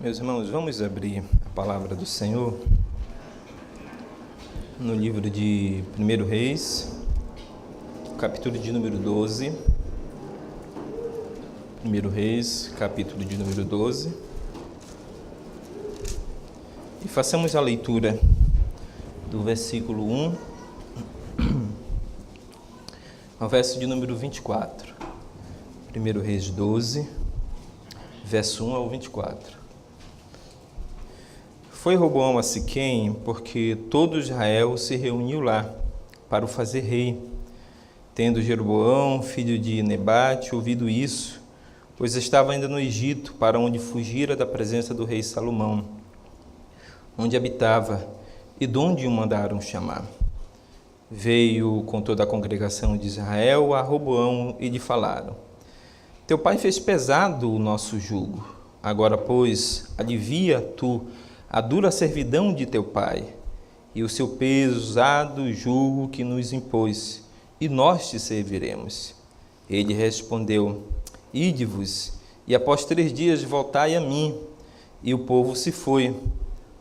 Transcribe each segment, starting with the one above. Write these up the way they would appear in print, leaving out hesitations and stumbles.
Meus irmãos, vamos abrir a palavra do Senhor no livro de 1 Reis, capítulo de número 12. 1 Reis, capítulo de número 12. E façamos a leitura do versículo 1 ao verso de número 24. 1 Reis 12, verso 1 ao 24. Foi Roboão a Siquém, porque todo Israel se reuniu lá para o fazer rei. Tendo Jeroboão, filho de Nebate, ouvido isso, pois estava ainda no Egito, para onde fugira da presença do rei Salomão, onde habitava, e de onde o mandaram chamar. Veio com toda a congregação de Israel a Roboão e lhe falaram: Teu pai fez pesado o nosso jugo. Agora, pois, alivia tu a dura servidão de teu pai, e o seu pesado jugo que nos impôs, e nós te serviremos. Ele respondeu: Ide-vos, e após 3 dias voltai a mim. E o povo se foi.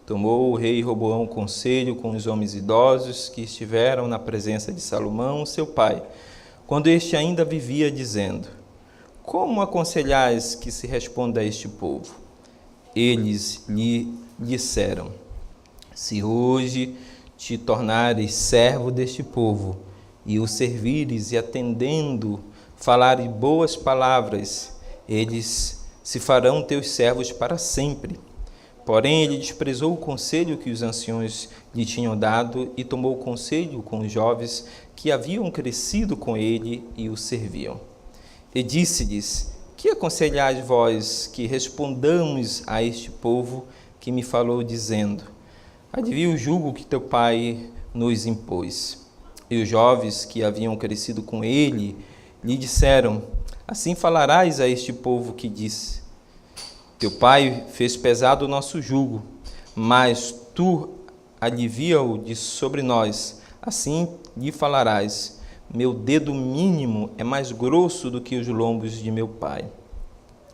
Tomou o rei Roboão conselho com os homens idosos que estiveram na presença de Salomão, seu pai, quando este ainda vivia, dizendo: Como aconselhais que se responda a este povo? Eles lhe disseram: Se hoje te tornares servo deste povo, e o servires e atendendo, falares boas palavras, eles se farão teus servos para sempre. Porém, ele desprezou o conselho que os anciões lhe tinham dado e tomou conselho com os jovens que haviam crescido com ele e o serviam. E disse-lhes: Que aconselhais vós que respondamos a este povo que me falou, dizendo: Adivinha o jugo que teu pai nos impôs? E os jovens que haviam crescido com ele lhe disseram: Assim falarás a este povo que disse: Teu pai fez pesado o nosso jugo, mas tu alivia-o de sobre nós. Assim lhe falarás: Meu dedo mínimo é mais grosso do que os lombos de meu pai.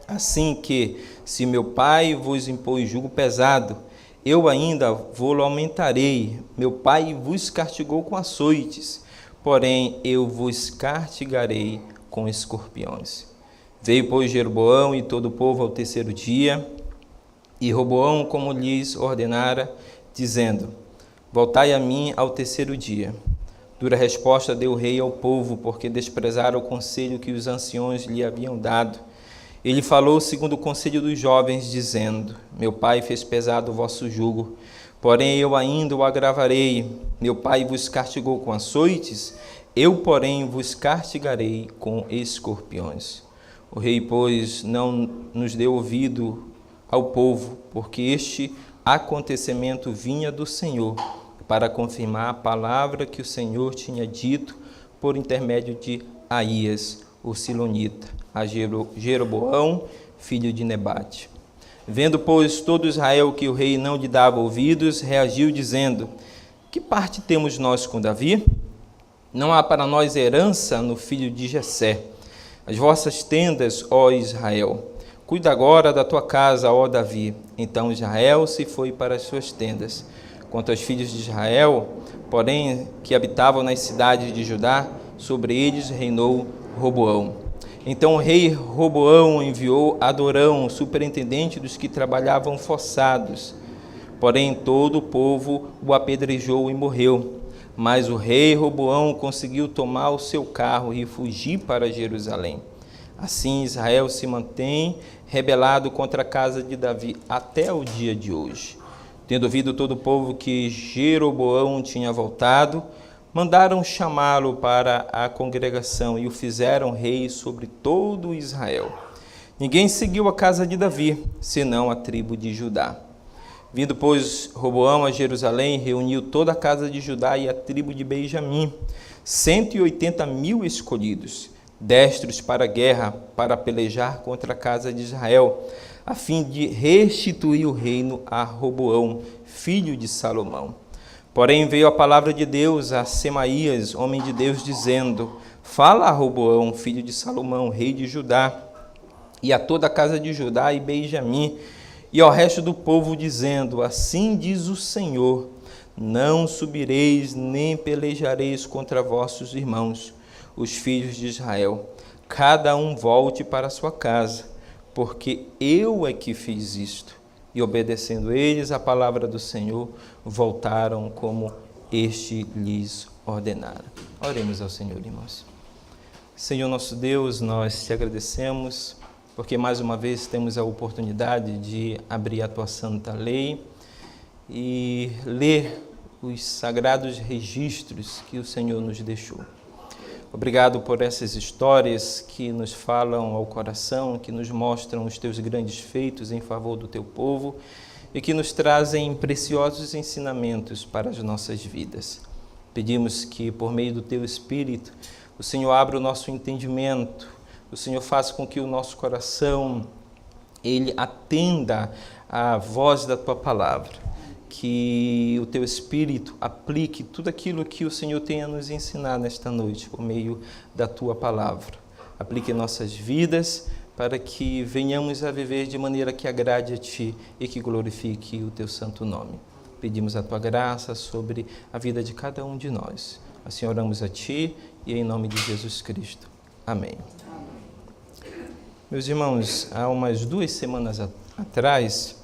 Assim que, se meu pai vos impôs jugo pesado, eu ainda vou-lo aumentarei. Meu pai vos castigou com açoites, porém eu vos castigarei com escorpiões. Veio, pois, Jeroboão e todo o povo ao 3º dia, e Roboão, como lhes ordenara, dizendo: Voltai a mim ao 3º dia. Dura resposta deu o rei ao povo, porque desprezaram o conselho que os anciões lhe haviam dado. Ele falou segundo o conselho dos jovens, dizendo: Meu pai fez pesado o vosso jugo, porém eu ainda o agravarei. Meu pai vos castigou com açoites, eu, porém, vos castigarei com escorpiões. O rei, pois, não nos deu ouvido ao povo, porque este acontecimento vinha do Senhor, para confirmar a palavra que o Senhor tinha dito por intermédio de Aías, o silonita, a Jeroboão, filho de Nebate. Vendo, pois, todo Israel que o rei não lhe dava ouvidos, reagiu, dizendo: Que parte temos nós com Davi? Não há para nós herança no filho de Jessé. As vossas tendas, ó Israel, cuida agora da tua casa, ó Davi. Então Israel se foi para as suas tendas. Quanto aos filhos de Israel, porém, que habitavam nas cidades de Judá, sobre eles reinou Roboão. Então o rei Roboão enviou Adorão, superintendente dos que trabalhavam forçados. Porém, todo o povo o apedrejou e morreu. Mas o rei Roboão conseguiu tomar o seu carro e fugir para Jerusalém. Assim Israel se mantém rebelado contra a casa de Davi até o dia de hoje. Tendo ouvido todo o povo que Jeroboão tinha voltado, mandaram chamá-lo para a congregação e o fizeram rei sobre todo Israel. Ninguém seguiu a casa de Davi, senão a tribo de Judá. Vindo, pois, Roboão a Jerusalém, reuniu toda a casa de Judá e a tribo de Benjamim, 180.000 escolhidos, destros para a guerra, para pelejar contra a casa de Israel, a fim de restituir o reino a Roboão, filho de Salomão. Porém veio a palavra de Deus a Semaías, homem de Deus, dizendo: Fala a Roboão, filho de Salomão, rei de Judá, e a toda a casa de Judá e Benjamim, e ao resto do povo, dizendo: assim diz o Senhor, não subireis nem pelejareis contra vossos irmãos, os filhos de Israel. Cada um volte para a sua casa, porque eu é que fiz isto. E obedecendo eles a palavra do Senhor, voltaram como este lhes ordenara. Oremos ao Senhor, irmãos. Senhor nosso Deus, nós te agradecemos, porque mais uma vez temos a oportunidade de abrir a tua santa lei e ler os sagrados registros que o Senhor nos deixou. Obrigado por essas histórias que nos falam ao coração, que nos mostram os teus grandes feitos em favor do teu povo e que nos trazem preciosos ensinamentos para as nossas vidas. Pedimos que, por meio do teu Espírito, o Senhor abra o nosso entendimento, o Senhor faça com que o nosso coração ele atenda à voz da tua palavra, que o teu Espírito aplique tudo aquilo que o Senhor tem a nos ensinar nesta noite, por meio da tua palavra. Aplique em nossas vidas para que venhamos a viver de maneira que agrade a ti e que glorifique o teu santo nome. Pedimos a tua graça sobre a vida de cada um de nós. Assim oramos a ti e em nome de Jesus Cristo. Amém. Meus irmãos, há umas 2 semanas atrás,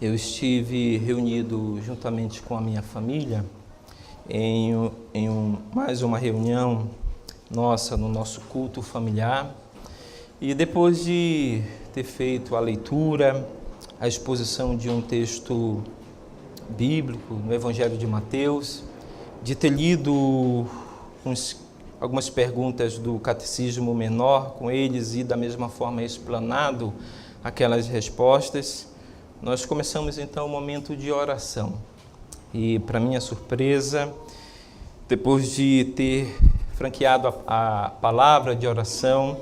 eu estive reunido juntamente com a minha família em mais uma reunião nossa, no nosso culto familiar. E depois de ter feito a leitura, a exposição de um texto bíblico no Evangelho de Mateus, de ter lido algumas perguntas do Catecismo Menor com eles e da mesma forma explanado aquelas respostas, nós começamos então o momento de oração. E, para minha surpresa, depois de ter franqueado a palavra de oração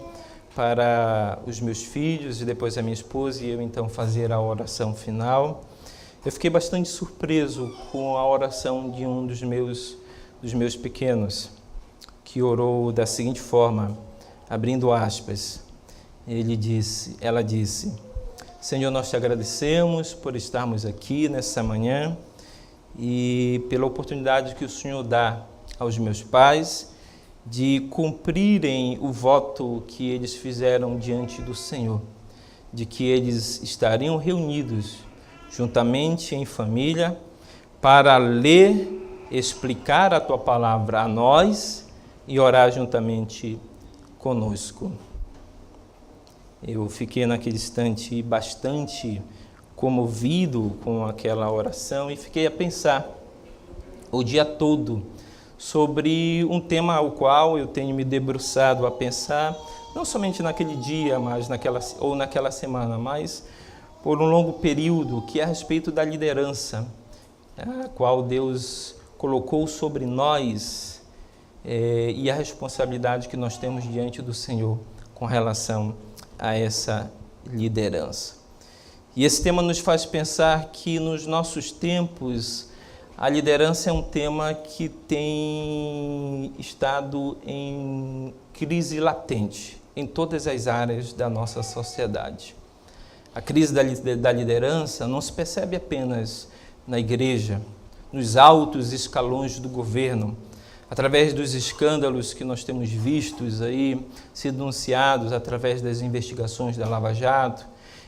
para os meus filhos e depois a minha esposa e eu então fazer a oração final, eu fiquei bastante surpreso com a oração de um dos meus pequenos, que orou da seguinte forma, abrindo aspas, ela disse: Senhor, nós te agradecemos por estarmos aqui nessa manhã e pela oportunidade que o Senhor dá aos meus pais de cumprirem o voto que eles fizeram diante do Senhor, de que eles estariam reunidos juntamente em família para ler, explicar a tua palavra a nós e orar juntamente conosco. Eu fiquei naquele instante bastante comovido com aquela oração e fiquei a pensar o dia todo sobre um tema ao qual eu tenho me debruçado a pensar, não somente naquele dia, mas naquela semana, mas por um longo período, que é a respeito da liderança, a qual Deus colocou sobre nós e a responsabilidade que nós temos diante do Senhor com relação a essa liderança. E esse tema nos faz pensar que nos nossos tempos a liderança é um tema que tem estado em crise latente em todas as áreas da nossa sociedade. A crise da liderança não se percebe apenas na igreja, nos altos escalões do governo, através dos escândalos que nós temos vistos aí, sendo anunciados através das investigações da Lava Jato,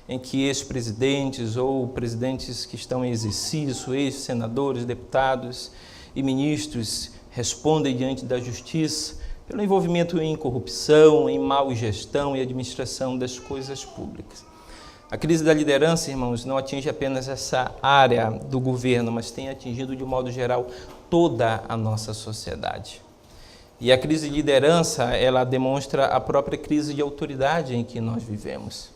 em que ex-presidentes ou presidentes que estão em exercício, ex-senadores, deputados e ministros respondem diante da justiça pelo envolvimento em corrupção, em má gestão e administração das coisas públicas. A crise da liderança, irmãos, não atinge apenas essa área do governo, mas tem atingido de modo geral toda a nossa sociedade. E a crise de liderança, ela demonstra a própria crise de autoridade em que nós vivemos.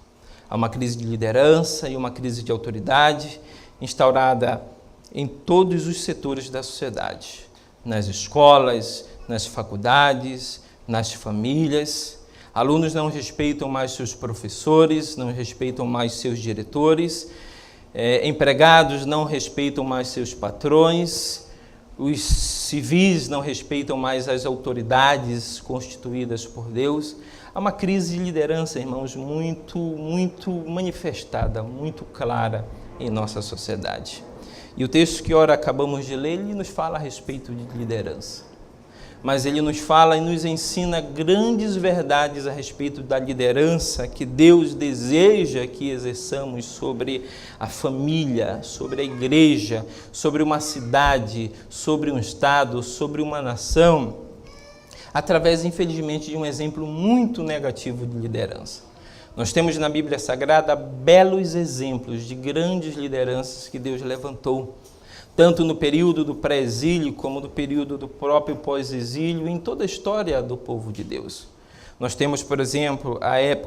Há uma crise de liderança e uma crise de autoridade instaurada em todos os setores da sociedade, nas escolas, nas faculdades, nas famílias. Alunos não respeitam mais seus professores, não respeitam mais seus diretores, empregados não respeitam mais seus patrões, os civis não respeitam mais as autoridades constituídas por Deus. Há uma crise de liderança, irmãos, muito manifestada, muito clara em nossa sociedade. E o texto que ora acabamos de ler, ele nos fala a respeito de liderança. Mas ele nos fala e nos ensina grandes verdades a respeito da liderança que Deus deseja que exerçamos sobre a família, sobre a igreja, sobre uma cidade, sobre um estado, sobre uma nação, através, infelizmente, de um exemplo muito negativo de liderança. Nós temos na Bíblia Sagrada belos exemplos de grandes lideranças que Deus levantou, tanto no período do pré-exílio como no período do próprio pós-exílio, em toda a história do povo de Deus. Nós temos, por exemplo,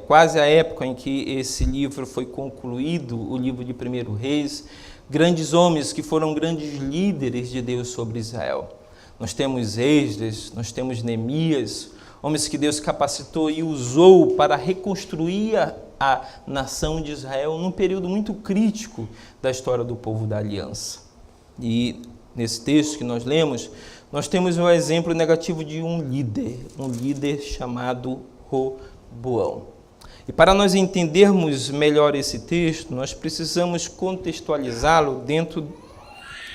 quase a época em que esse livro foi concluído, o livro de 1 Reis, grandes homens que foram grandes líderes de Deus sobre Israel. Nós temos Esdras, nós temos Neemias, homens que Deus capacitou e usou para reconstruir a nação de Israel num período muito crítico da história do povo da aliança. E nesse texto que nós lemos, nós temos um exemplo negativo de um líder chamado Roboão. E para nós entendermos melhor esse texto, nós precisamos contextualizá-lo dentro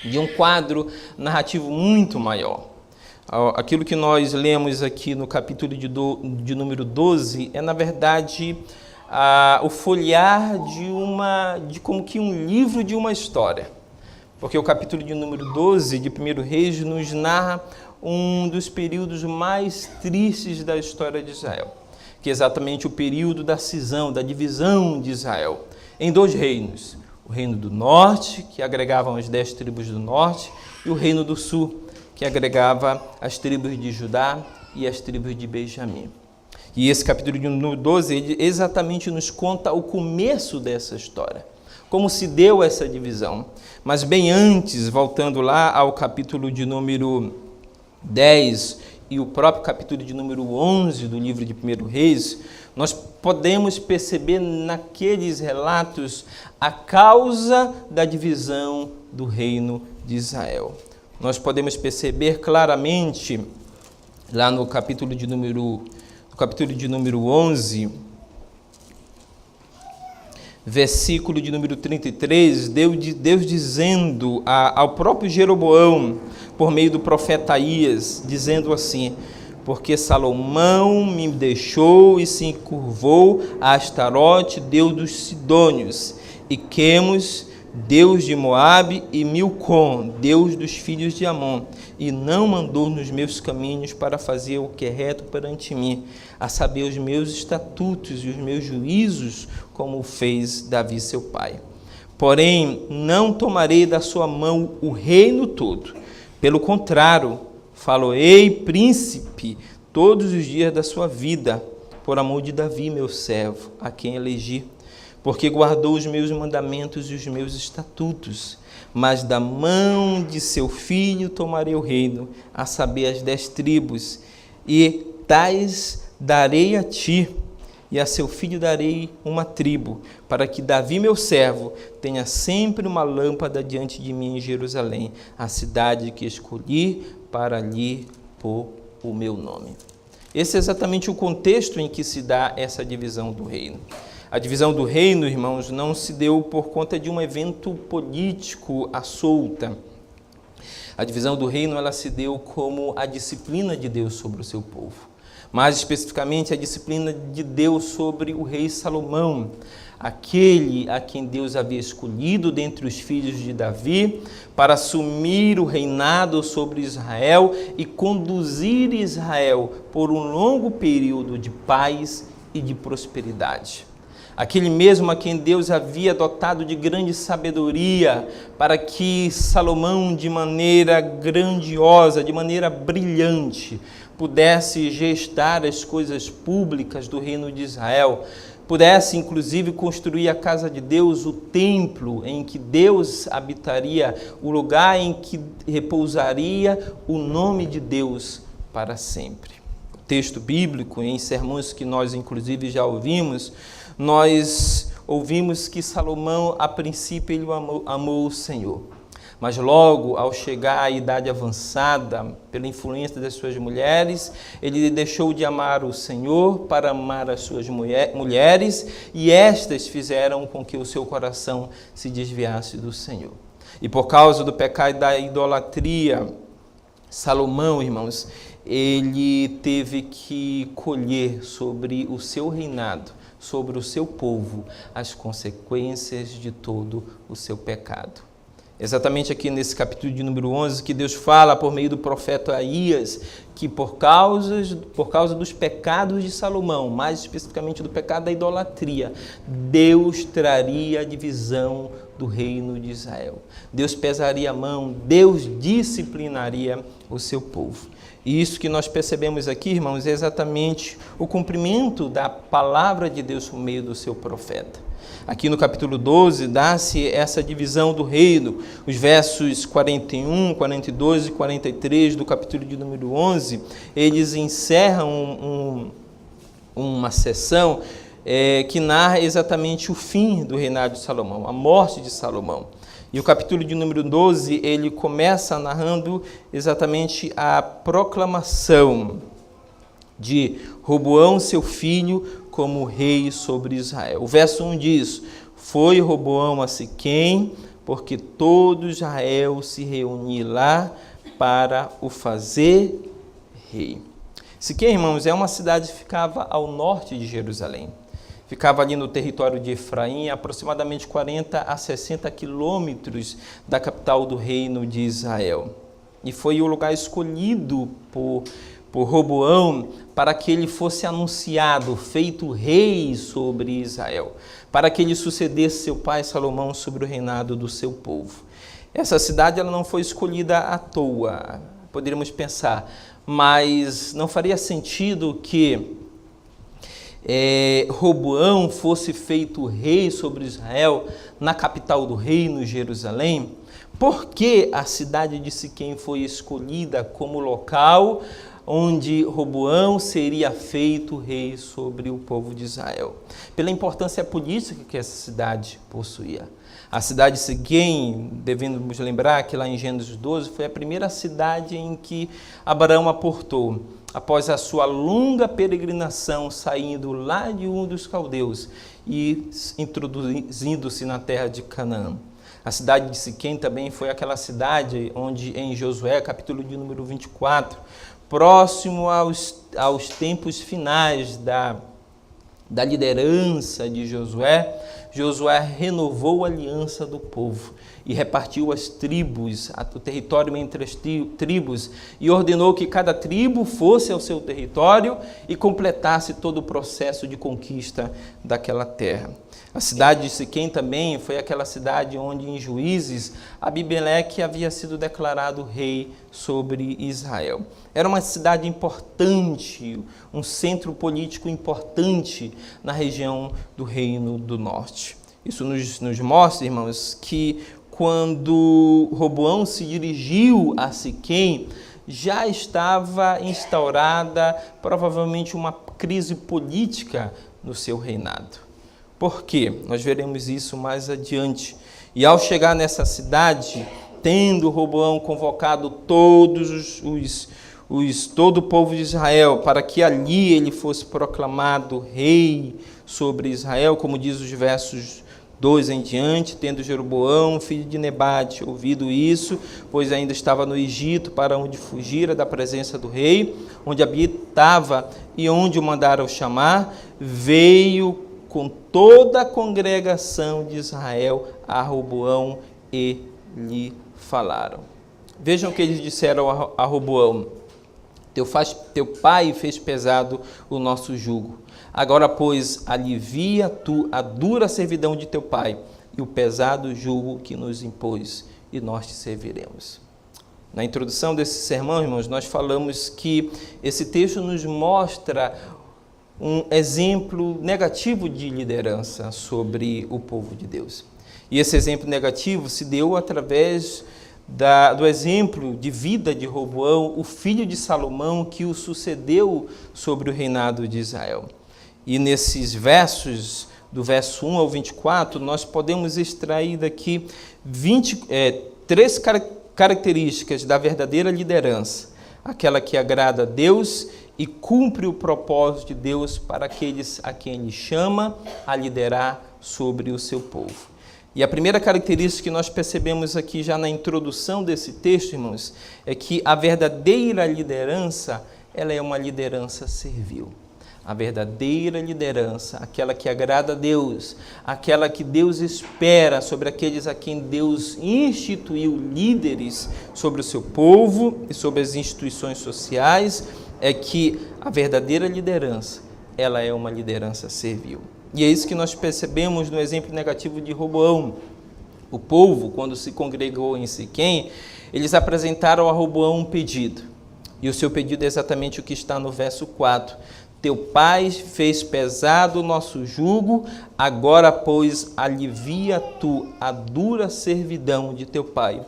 de um quadro narrativo muito maior. Aquilo que nós lemos aqui no capítulo de número 12 é, na verdade, o folhear de como que um livro de uma história. Porque o capítulo de número 12 de 1 Reis nos narra um dos períodos mais tristes da história de Israel, que é exatamente o período da cisão, da divisão de Israel, em 2 reinos. O reino do norte, que agregavam as 10 tribos do norte, e o reino do sul, que agregava as tribos de Judá e as tribos de Benjamim. E esse capítulo de número 12 ele exatamente nos conta o começo dessa história, como se deu essa divisão. Mas bem antes, voltando lá ao capítulo de número 10 e o próprio capítulo de número 11 do livro de 1 Reis, nós podemos perceber naqueles relatos a causa da divisão do reino de Israel. Nós podemos perceber claramente, lá no capítulo de número 11, versículo de número 33, Deus dizendo ao próprio Jeroboão, por meio do profeta Aías, dizendo assim: porque Salomão me deixou e se encurvou a Astarote, deus dos Sidônios, e Quemos, deus de Moabe, e Milcom, deus dos filhos de Amon, e não mandou nos meus caminhos para fazer o que é reto perante mim, a saber, os meus estatutos e os meus juízos, como fez Davi seu pai. Porém, não tomarei da sua mão o reino todo. Pelo contrário, falo-ei príncipe todos os dias da sua vida, por amor de Davi, meu servo, a quem elegi, porque guardou os meus mandamentos e os meus estatutos. Mas da mão de seu filho tomarei o reino, a saber, as 10 tribos, e tais darei a ti, e a seu filho darei uma tribo, para que Davi, meu servo, tenha sempre uma lâmpada diante de mim em Jerusalém, a cidade que escolhi para lhe pôr o meu nome. Esse é exatamente o contexto em que se dá essa divisão do reino. A divisão do reino, irmãos, não se deu por conta de um evento político à solta. A divisão do reino ela se deu como a disciplina de Deus sobre o seu povo. Mais especificamente, a disciplina de Deus sobre o rei Salomão, aquele a quem Deus havia escolhido dentre os filhos de Davi para assumir o reinado sobre Israel e conduzir Israel por um longo período de paz e de prosperidade. Aquele mesmo a quem Deus havia dotado de grande sabedoria para que Salomão, de maneira grandiosa, de maneira brilhante, pudesse gestar as coisas públicas do reino de Israel, pudesse inclusive construir a casa de Deus, o templo em que Deus habitaria, o lugar em que repousaria o nome de Deus para sempre. O texto bíblico, em sermões que nós inclusive já ouvimos, nós ouvimos que Salomão, a princípio, ele amou o Senhor. Mas logo, ao chegar à idade avançada, pela influência das suas mulheres, ele deixou de amar o Senhor para amar as suas mulheres, e estas fizeram com que o seu coração se desviasse do Senhor. E por causa do pecado da idolatria, Salomão, irmãos, ele teve que colher sobre o seu reinado, sobre o seu povo, as consequências de todo o seu pecado. Exatamente aqui nesse capítulo de número 11, que Deus fala por meio do profeta Aías, que por causa dos pecados de Salomão, mais especificamente do pecado da idolatria, Deus traria a divisão do reino de Israel. Deus pesaria a mão, Deus disciplinaria o seu povo. E isso que nós percebemos aqui, irmãos, é exatamente o cumprimento da palavra de Deus por meio do seu profeta. Aqui no capítulo 12, dá-se essa divisão do reino. Os versos 41, 42 e 43 do capítulo de número 11, eles encerram uma sessão que narra exatamente o fim do reinado de Salomão, a morte de Salomão. E o capítulo de número 12, ele começa narrando exatamente a proclamação de Roboão, seu filho, como rei sobre Israel. O verso 1 diz: foi Roboão a Siquém, porque todo Israel se reuniu lá para o fazer rei. Siquém, irmãos, é uma cidade que ficava ao norte de Jerusalém. Ficava ali no território de Efraim, aproximadamente 40 a 60 quilômetros da capital do reino de Israel. E foi o lugar escolhido por Roboão para que ele fosse anunciado, feito rei sobre Israel, para que ele sucedesse seu pai Salomão sobre o reinado do seu povo. Essa cidade ela não foi escolhida à toa, poderíamos pensar, mas não faria sentido que Roboão fosse feito rei sobre Israel na capital do reino, Jerusalém. Por que a cidade de Siquém foi escolhida como local onde Roboão seria feito rei sobre o povo de Israel? Pela importância política que essa cidade possuía. A cidade de Siquém, devemos lembrar que lá em Gênesis 12, foi a primeira cidade em que Abraão aportou, após a sua longa peregrinação, saindo lá de Ur dos Caldeus e introduzindo-se na terra de Canaã. A cidade de Siquém também foi aquela cidade onde, em Josué, capítulo de número 24, próximo aos tempos finais da liderança de Josué, Josué renovou a aliança do povo e repartiu as tribos, o território entre as tribos, e ordenou que cada tribo fosse ao seu território e completasse todo o processo de conquista daquela terra. A cidade de Siquém também foi aquela cidade onde, em Juízes, Abimeleque havia sido declarado rei sobre Israel. Era uma cidade importante, um centro político importante na região do Reino do Norte. Isso nos mostra, irmãos, que quando Roboão se dirigiu a Siquém, já estava instaurada provavelmente uma crise política no seu reinado. Por quê? Nós veremos isso mais adiante. E ao chegar nessa cidade, tendo Roboão convocado todo o povo de Israel, para que ali ele fosse proclamado rei sobre Israel, como diz os versos 2 em diante, tendo Jeroboão, filho de Nebate, ouvido isso, pois ainda estava no Egito, para onde fugira da presença do rei, onde habitava e onde o mandaram chamar, veio com toda a congregação de Israel a Roboão e lhe falaram. Vejam o que eles disseram a Roboão: teu pai fez pesado o nosso jugo. Agora, pois, alivia tu a dura servidão de teu pai e o pesado jugo que nos impôs, e nós te serviremos. Na introdução desse sermão, irmãos, nós falamos que esse texto nos mostra um exemplo negativo de liderança sobre o povo de Deus. E esse exemplo negativo se deu através do exemplo de vida de Roboão, o filho de Salomão, que o sucedeu sobre o reinado de Israel. E nesses versos, do verso 1 ao 24, nós podemos extrair daqui três características da verdadeira liderança: aquela que agrada a Deus e cumpre o propósito de Deus para aqueles a quem Ele chama a liderar sobre o seu povo. E a primeira característica que nós percebemos aqui já na introdução desse texto, irmãos, é que a verdadeira liderança, ela é uma liderança servil. A verdadeira liderança, aquela que agrada a Deus, aquela que Deus espera sobre aqueles a quem Deus instituiu líderes sobre o seu povo e sobre as instituições sociais, é que a verdadeira liderança, ela é uma liderança servil. E é isso que nós percebemos no exemplo negativo de Roboão. O povo, quando se congregou em Siquém, eles apresentaram a Roboão um pedido. E o seu pedido é exatamente o que está no verso 4. Teu pai fez pesado o nosso jugo, agora, pois, alivia tu a dura servidão de teu pai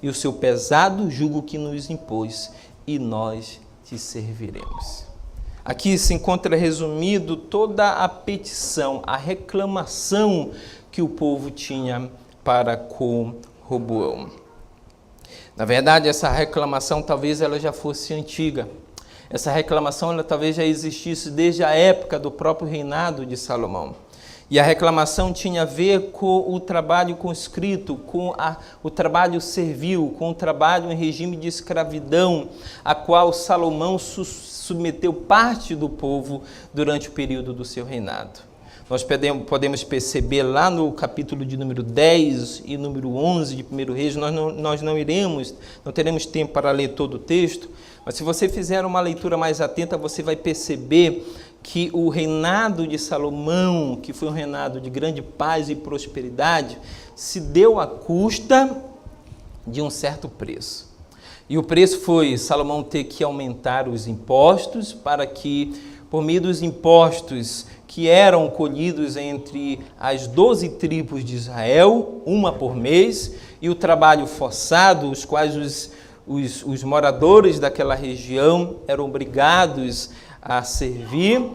e o seu pesado jugo que nos impôs, e nós te serviremos. Aqui se encontra resumido toda a petição, a reclamação que o povo tinha para com Roboão. Na verdade, essa reclamação talvez ela já fosse antiga. Essa reclamação ela talvez já existisse desde a época do próprio reinado de Salomão. E a reclamação tinha a ver com o trabalho conscrito, com o trabalho servil, com o trabalho em regime de escravidão, a qual Salomão submeteu parte do povo durante o período do seu reinado. Nós podemos perceber lá no capítulo de número 10 e número 11 de 1 Reis, nós não teremos tempo para ler todo o texto, mas se você fizer uma leitura mais atenta, você vai perceber que o reinado de Salomão, que foi um reinado de grande paz e prosperidade, se deu à custa de um certo preço. E o preço foi Salomão ter que aumentar os impostos para que, por meio dos impostos que eram colhidos entre as 12 tribos de Israel, uma por mês, e o trabalho forçado, os quais os moradores daquela região eram obrigados a servir,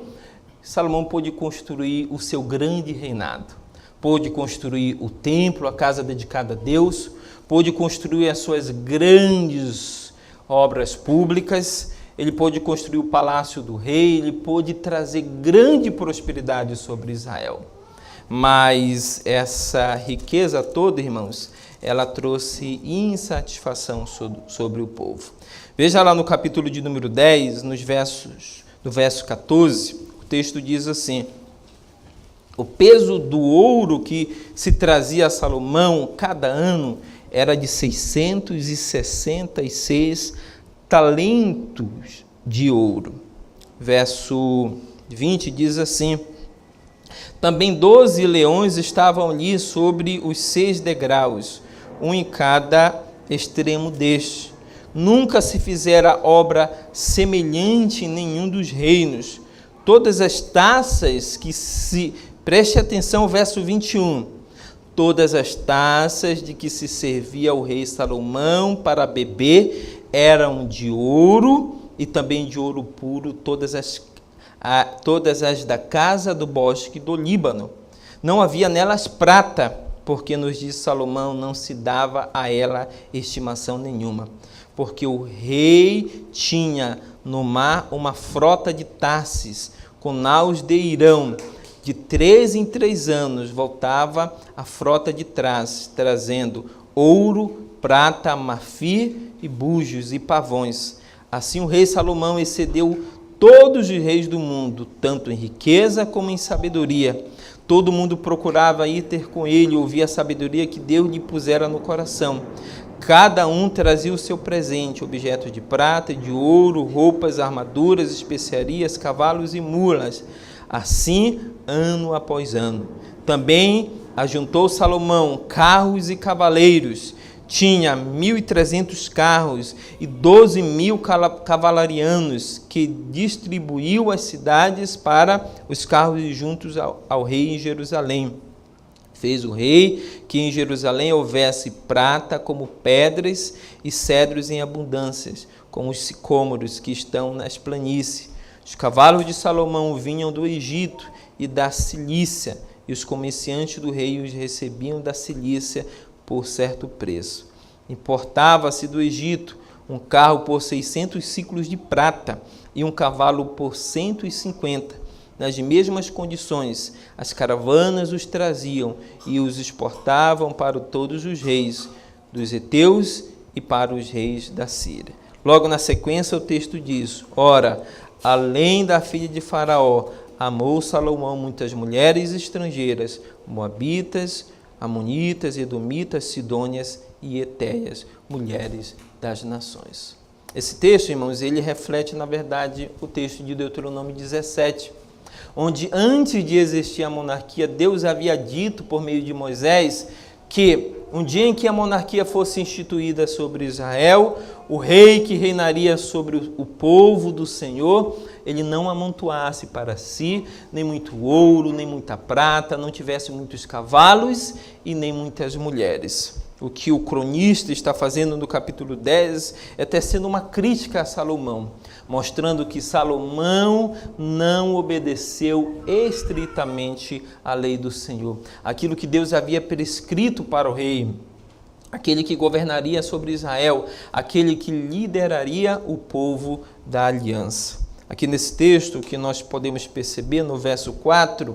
Salomão pôde construir o seu grande reinado. Pôde construir o templo, a casa dedicada a Deus, pôde construir as suas grandes obras públicas, ele pôde construir o palácio do rei, ele pôde trazer grande prosperidade sobre Israel. Mas essa riqueza toda, irmãos, ela trouxe insatisfação sobre o povo. Veja lá no capítulo de número 10, no verso 14, o texto diz assim: o peso do ouro que se trazia a Salomão cada ano era de 666 talentos de ouro. Verso 20 diz assim: também 12 leões estavam ali sobre os 6 degraus, um em cada extremo deste. Nunca se fizera obra semelhante em nenhum dos reinos. Todas as taças que se... Preste atenção ao verso 21. Todas as taças de que se servia o rei Salomão para beber eram de ouro e também de ouro puro, todas as da casa do bosque do Líbano. Não havia nelas prata, porque nos diz Salomão não se dava a ela estimação nenhuma. Porque o rei tinha no mar uma frota de Tarsis, com naus de Irão. De 3 em 3 anos voltava a frota de trás, trazendo ouro, prata, marfim e búzios e pavões. Assim o rei Salomão excedeu todos os reis do mundo, tanto em riqueza como em sabedoria. Todo mundo procurava ir ter com ele, ouvir a sabedoria que Deus lhe pusera no coração. Cada um trazia o seu presente, objetos de prata e de ouro, roupas, armaduras, especiarias, cavalos e mulas. Assim, ano após ano. Também ajuntou Salomão carros e cavaleiros. Tinha 1.300 carros e 12.000 cavalarianos, que distribuiu as cidades para os carros juntos ao rei em Jerusalém. Fez o rei que em Jerusalém houvesse prata como pedras e cedros em abundâncias, como os sicômoros que estão nas planícies. Os cavalos de Salomão vinham do Egito e da Cilícia, e os comerciantes do rei os recebiam da Cilícia por certo preço. Importava-se do Egito um carro por 600 siclos de prata e um cavalo por 150. Nas mesmas condições, as caravanas os traziam e os exportavam para todos os reis dos heteus e para os reis da Síria. Logo na sequência o texto diz: ora, além da filha de Faraó, amou Salomão muitas mulheres estrangeiras, moabitas, amonitas, edomitas, sidônias e etéias, mulheres das nações. Esse texto, irmãos, ele reflete, na verdade, o texto de Deuteronômio 17, onde antes de existir a monarquia, Deus havia dito por meio de Moisés que um dia em que a monarquia fosse instituída sobre Israel, o rei que reinaria sobre o povo do Senhor, ele não amontoasse para si nem muito ouro, nem muita prata, não tivesse muitos cavalos e nem muitas mulheres. O que o cronista está fazendo no capítulo 10 é tecendo uma crítica a Salomão, mostrando que Salomão não obedeceu estritamente à lei do Senhor. Aquilo que Deus havia prescrito para o rei, aquele que governaria sobre Israel, aquele que lideraria o povo da aliança. Aqui nesse texto, o que nós podemos perceber no verso 4,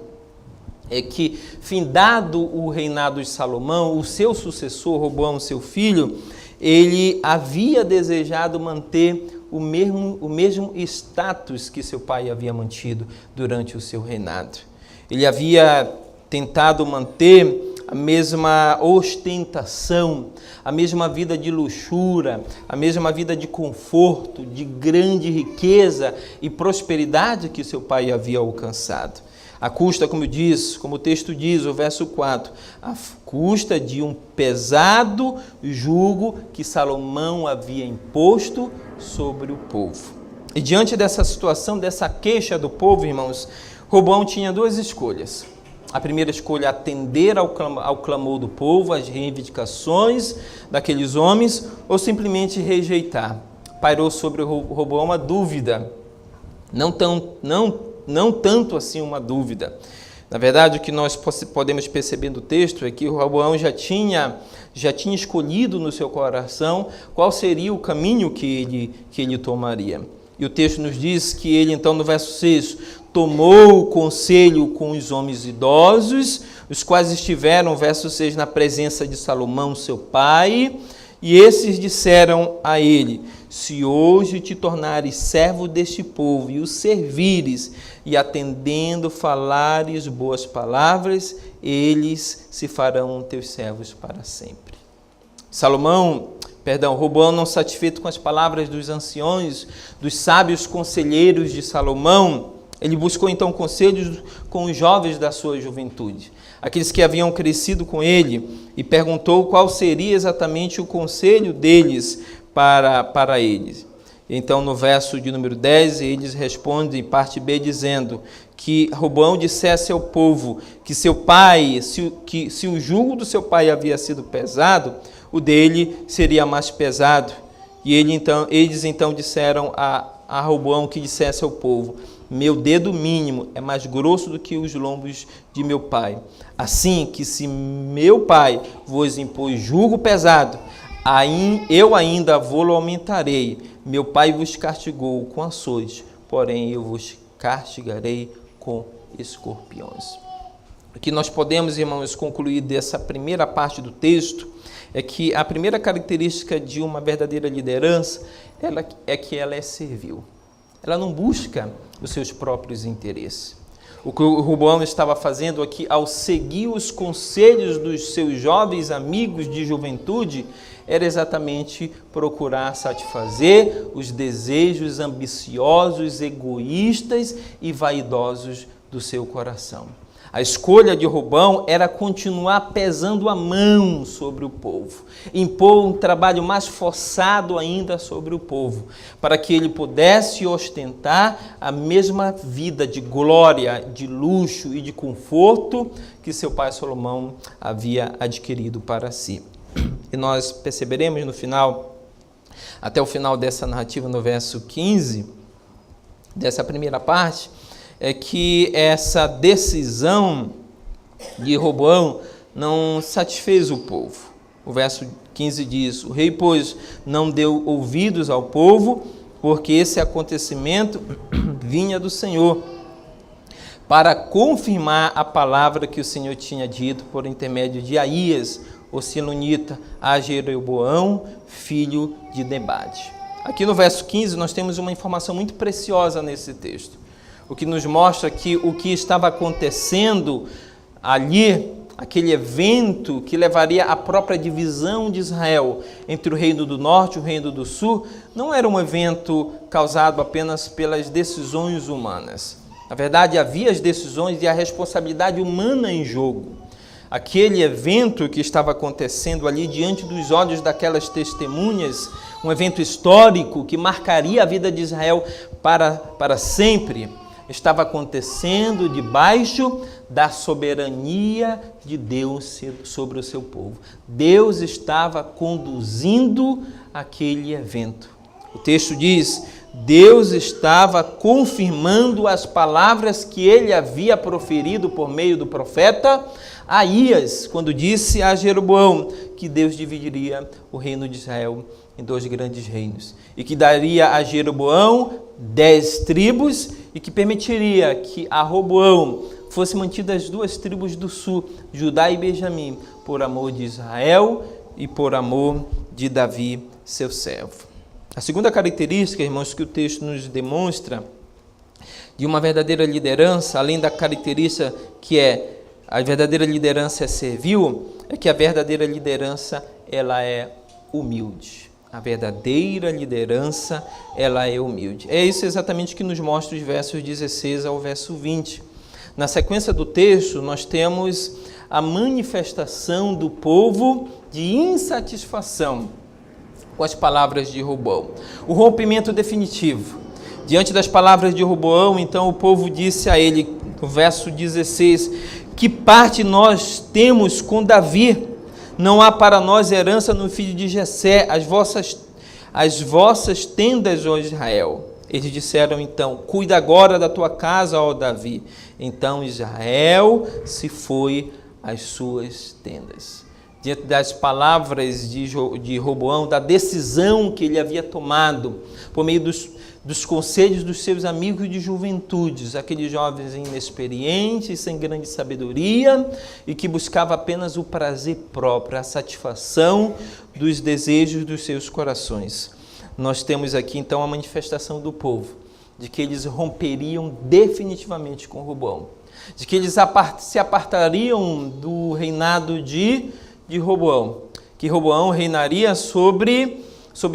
é que, findado o reinado de Salomão, o seu sucessor, Roboão, seu filho, ele havia desejado manter o mesmo status que seu pai havia mantido durante o seu reinado. Ele havia tentado manter a mesma ostentação, a mesma vida de luxúria, a mesma vida de conforto, de grande riqueza e prosperidade que seu pai havia alcançado. A custa, como o texto diz, o verso 4, a custa de um pesado jugo que Salomão havia imposto sobre o povo. E diante dessa situação, dessa queixa do povo, irmãos, Roboão tinha duas escolhas. A primeira escolha, atender ao clamor do povo, às reivindicações daqueles homens, ou simplesmente rejeitar. Pairou sobre Roboão a dúvida, não tanto assim uma dúvida. Na verdade, o que nós podemos perceber do texto é que o Roboão já tinha escolhido no seu coração qual seria o caminho que ele tomaria. E o texto nos diz que ele, então, no verso 6, tomou conselho com os homens idosos, os quais estiveram, verso 6, na presença de Salomão, seu pai, e esses disseram a ele: se hoje te tornares servo deste povo e o servires, e atendendo falares boas palavras, eles se farão teus servos para sempre. Roboão, não satisfeito com as palavras dos anciões, dos sábios conselheiros de Salomão, ele buscou então conselhos com os jovens da sua juventude, aqueles que haviam crescido com ele, e perguntou qual seria exatamente o conselho deles para eles. Então, no verso de número 10, eles respondem, parte B, dizendo que Roboão dissesse ao povo que seu pai, se o jugo do seu pai havia sido pesado, o dele seria mais pesado. E eles então disseram a Roboão que dissesse ao povo: meu dedo mínimo é mais grosso do que os lombos de meu pai. Assim que se meu pai vos impôs jugo pesado, eu ainda vou-lo aumentarei. Meu pai vos castigou com açoites, porém eu vos castigarei com escorpiões. O que nós podemos, irmãos, concluir dessa primeira parte do texto é que a primeira característica de uma verdadeira liderança é que ela é servil. Ela não busca os seus próprios interesses. O que o Roboão estava fazendo aqui, ao seguir os conselhos dos seus jovens amigos de juventude, era exatamente procurar satisfazer os desejos ambiciosos, egoístas e vaidosos do seu coração. A escolha de Roboão era continuar pesando a mão sobre o povo, impor um trabalho mais forçado ainda sobre o povo, para que ele pudesse ostentar a mesma vida de glória, de luxo e de conforto que seu pai Salomão havia adquirido para si. E nós perceberemos no final, até o final dessa narrativa, no verso 15, dessa primeira parte, é que essa decisão de Roboão não satisfez o povo. O verso 15 diz: o rei, pois, não deu ouvidos ao povo, porque esse acontecimento vinha do Senhor, para confirmar a palavra que o Senhor tinha dito por intermédio de Aías, o silonita, a Jeroboão, filho de Nebate. Aqui no verso 15 nós temos uma informação muito preciosa nesse texto, o que nos mostra que o que estava acontecendo ali, aquele evento que levaria à própria divisão de Israel entre o reino do norte e o reino do sul, não era um evento causado apenas pelas decisões humanas. Na verdade, havia as decisões e a responsabilidade humana em jogo. Aquele evento que estava acontecendo ali diante dos olhos daquelas testemunhas, um evento histórico que marcaria a vida de Israel para sempre, estava acontecendo debaixo da soberania de Deus sobre o seu povo. Deus estava conduzindo aquele evento. O texto diz: Deus estava confirmando as palavras que ele havia proferido por meio do profeta Aías, quando disse a Jeroboão que Deus dividiria o reino de Israel em 2 grandes reinos, e que daria a Jeroboão 10 tribos, e que permitiria que a Roboão fosse mantida as 2 tribos do sul, Judá e Benjamim, por amor de Israel e por amor de Davi, seu servo. A segunda característica, irmãos, que o texto nos demonstra de uma verdadeira liderança, além da característica que a verdadeira liderança é servil, é que a verdadeira liderança ela é humilde. A verdadeira liderança ela é humilde. É isso exatamente que nos mostra os versos 16 ao verso 20. Na sequência do texto, nós temos a manifestação do povo de insatisfação com as palavras de Roboão. O rompimento definitivo. Diante das palavras de Roboão, então o povo disse a ele, no verso 16, que parte nós temos com Davi? Não há para nós herança no filho de Jessé, as vossas tendas, ó Israel. Eles disseram então: cuida agora da tua casa, ó Davi. Então Israel se foi às suas tendas. Diante das palavras de Roboão, da decisão que ele havia tomado, por meio dos conselhos dos seus amigos de juventude, aqueles jovens inexperientes, sem grande sabedoria, e que buscavam apenas o prazer próprio, a satisfação dos desejos dos seus corações. Nós temos aqui então a manifestação do povo, de que eles romperiam definitivamente com Roboão, de que eles se apartariam do reinado de Roboão, que Roboão reinaria sobre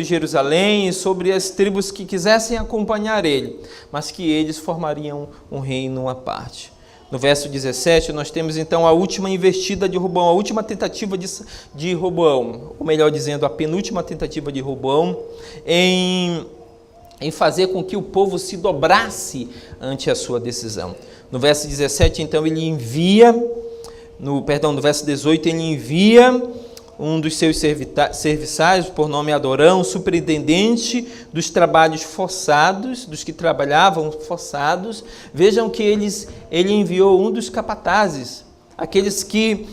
Jerusalém e sobre as tribos que quisessem acompanhar ele, mas que eles formariam um reino à parte. No verso 17, nós temos então a última investida de Roboão, a última tentativa de Roboão, ou melhor dizendo, a penúltima tentativa de Roboão em fazer com que o povo se dobrasse ante a sua decisão. No verso 17, então, ele envia, no verso 18, ele envia um dos seus serviçais, por nome Adorão, superintendente dos trabalhos forçados, dos que trabalhavam forçados. Vejam que ele enviou um dos capatazes, aqueles que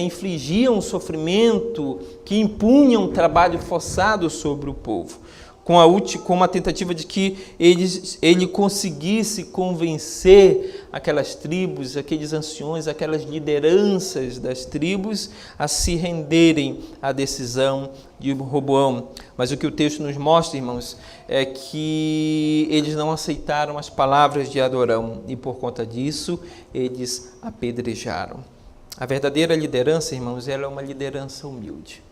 infligiam sofrimento, que impunham trabalho forçado sobre o povo, com uma tentativa de que ele conseguisse convencer aquelas tribos, aqueles anciões, aquelas lideranças das tribos a se renderem à decisão de Roboão. Mas o que o texto nos mostra, irmãos, é que eles não aceitaram as palavras de Adorão e, por conta disso, eles apedrejaram. A verdadeira liderança, irmãos, ela é uma liderança humilde.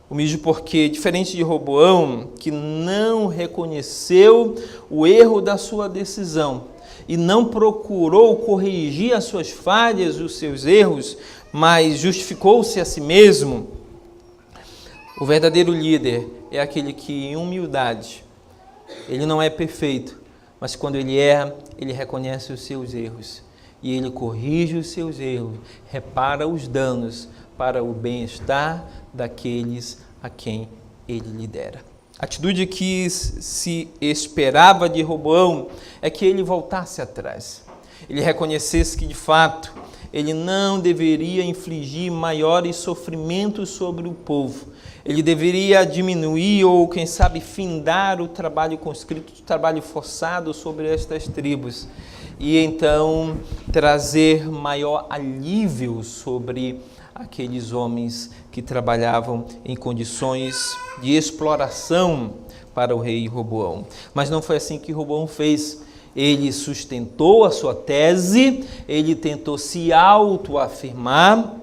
Humilde porque, diferente de Roboão, que não reconheceu o erro da sua decisão e não procurou corrigir as suas falhas, os seus erros, mas justificou-se a si mesmo, o verdadeiro líder é aquele que, em humildade, ele não é perfeito, mas quando ele erra, ele reconhece os seus erros e ele corrige os seus erros, repara os danos para o bem-estar daqueles a quem ele lidera. A atitude que se esperava de Roboão é que ele voltasse atrás. Ele reconhecesse que, de fato, ele não deveria infligir maiores sofrimentos sobre o povo. Ele deveria diminuir ou, quem sabe, findar o trabalho conscrito, o trabalho forçado sobre estas tribos. E então trazer maior alívio sobre aqueles homens que trabalhavam em condições de exploração para o rei Roboão. Mas não foi assim que Roboão fez. Ele sustentou a sua tese, ele tentou se autoafirmar.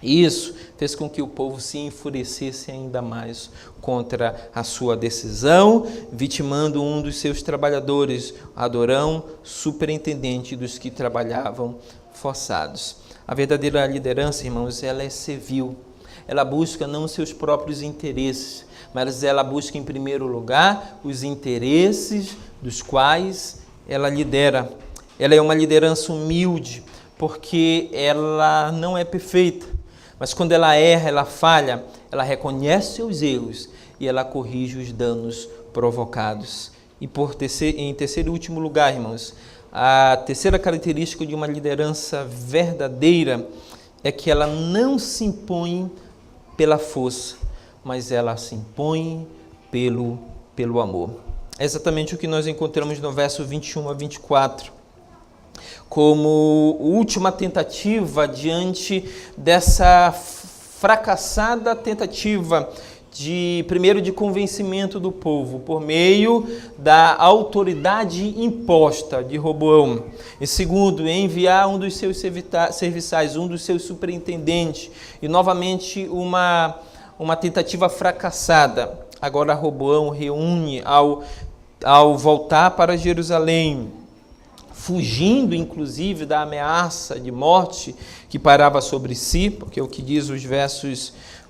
Isso fez com que o povo se enfurecesse ainda mais contra a sua decisão, vitimando um dos seus trabalhadores, Adorão, superintendente dos que trabalhavam forçados. A verdadeira liderança, irmãos, ela é servil. Ela busca não seus próprios interesses, mas ela busca em primeiro lugar os interesses dos quais ela lidera. Ela é uma liderança humilde, porque ela não é perfeita, mas quando ela erra, ela falha, ela reconhece seus erros e ela corrige os danos provocados. E em terceiro e último lugar, irmãos, a terceira característica de uma liderança verdadeira é que ela não se impõe pela força, mas ela se impõe pelo amor. É exatamente o que nós encontramos no verso 21 a 24. Como última tentativa diante dessa fracassada tentativa primeiro de convencimento do povo, por meio da autoridade imposta de Roboão. E segundo, enviar um dos seus serviçais, um dos seus superintendentes. E novamente uma tentativa fracassada. Agora Roboão reúne ao voltar para Jerusalém, fugindo inclusive da ameaça de morte que parava sobre si, porque o que diz o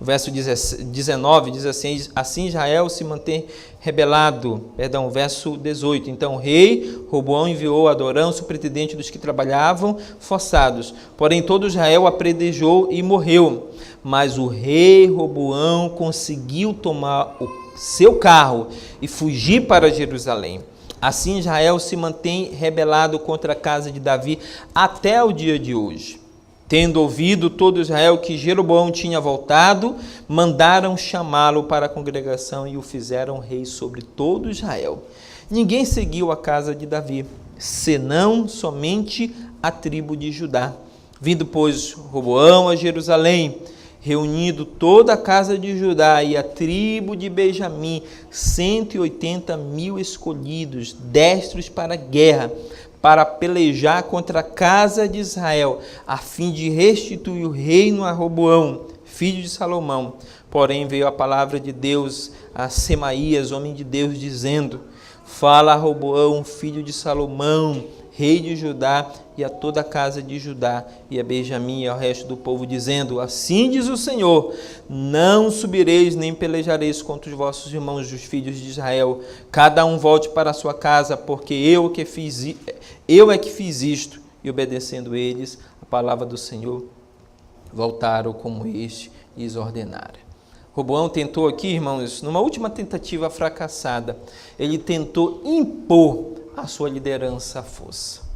verso 19 diz assim Israel se mantém rebelado, verso 18, então o rei Roboão enviou Adorão, superintendente dos que trabalhavam forçados, porém todo Israel apredejou e morreu, mas o rei Roboão conseguiu tomar o seu carro e fugir para Jerusalém. Assim Israel se mantém rebelado contra a casa de Davi até o dia de hoje. Tendo ouvido todo Israel que Jeroboão tinha voltado, mandaram chamá-lo para a congregação e o fizeram rei sobre todo Israel. Ninguém seguiu a casa de Davi, senão somente a tribo de Judá. Vindo, pois, Roboão a Jerusalém, reunindo toda a casa de Judá e a tribo de Benjamim, 180.000 escolhidos, destros para a guerra, para pelejar contra a casa de Israel, a fim de restituir o reino a Roboão, filho de Salomão. Porém veio a palavra de Deus a Semaías, homem de Deus, dizendo: fala a Roboão, filho de Salomão, rei de Judá, e a toda a casa de Judá, e a Benjamim e ao resto do povo, dizendo: assim diz o Senhor, não subireis nem pelejareis contra os vossos irmãos, os filhos de Israel. Cada um volte para a sua casa, porque eu é que fiz isto. E obedecendo eles a palavra do Senhor, voltaram como este lhes ordenara. Roboão tentou aqui, irmãos, numa última tentativa fracassada, ele tentou impor a sua liderança à força.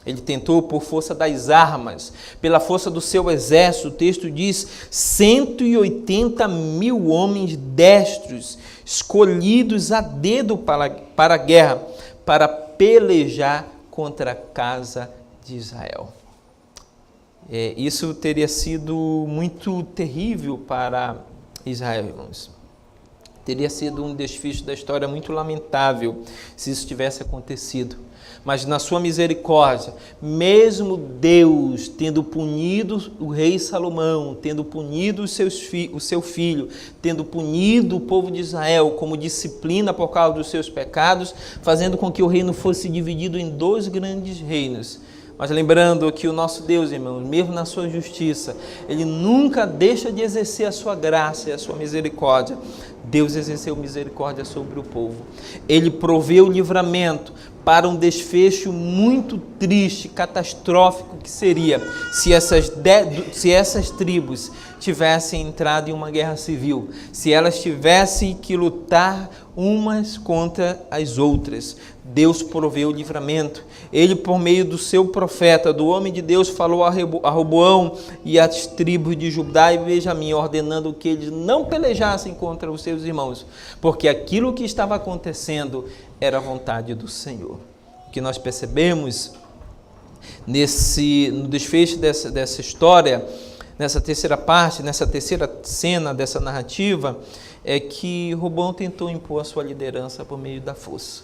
Ele tentou por força das armas, pela força do seu exército. O texto diz 180.000 homens destros, escolhidos a dedo para a guerra, para pelejar contra a casa de Israel. Isso teria sido muito terrível para Israel, irmãos. Teria sido um desfecho da história muito lamentável se isso tivesse acontecido. Mas na sua misericórdia, mesmo Deus tendo punido o rei Salomão, tendo punido o seu filho, tendo punido o povo de Israel como disciplina por causa dos seus pecados, fazendo com que o reino fosse dividido em 2 grandes reinos. Mas lembrando que o nosso Deus, irmãos, mesmo na sua justiça, Ele nunca deixa de exercer a sua graça e a sua misericórdia. Deus exerceu misericórdia sobre o povo. Ele proveu o livramento para um desfecho muito triste, catastrófico que seria se essas tribos tivessem entrado em uma guerra civil, se elas tivessem que lutar umas contra as outras. Deus proveu o livramento. Ele, por meio do seu profeta, do homem de Deus, falou a Roboão e às tribos de Judá e Benjamim, ordenando que eles não pelejassem contra os seus irmãos, porque aquilo que estava acontecendo era a vontade do Senhor. O que nós percebemos no desfecho dessa história, nessa terceira parte, nessa terceira cena dessa narrativa, é que Roboão tentou impor a sua liderança por meio da força.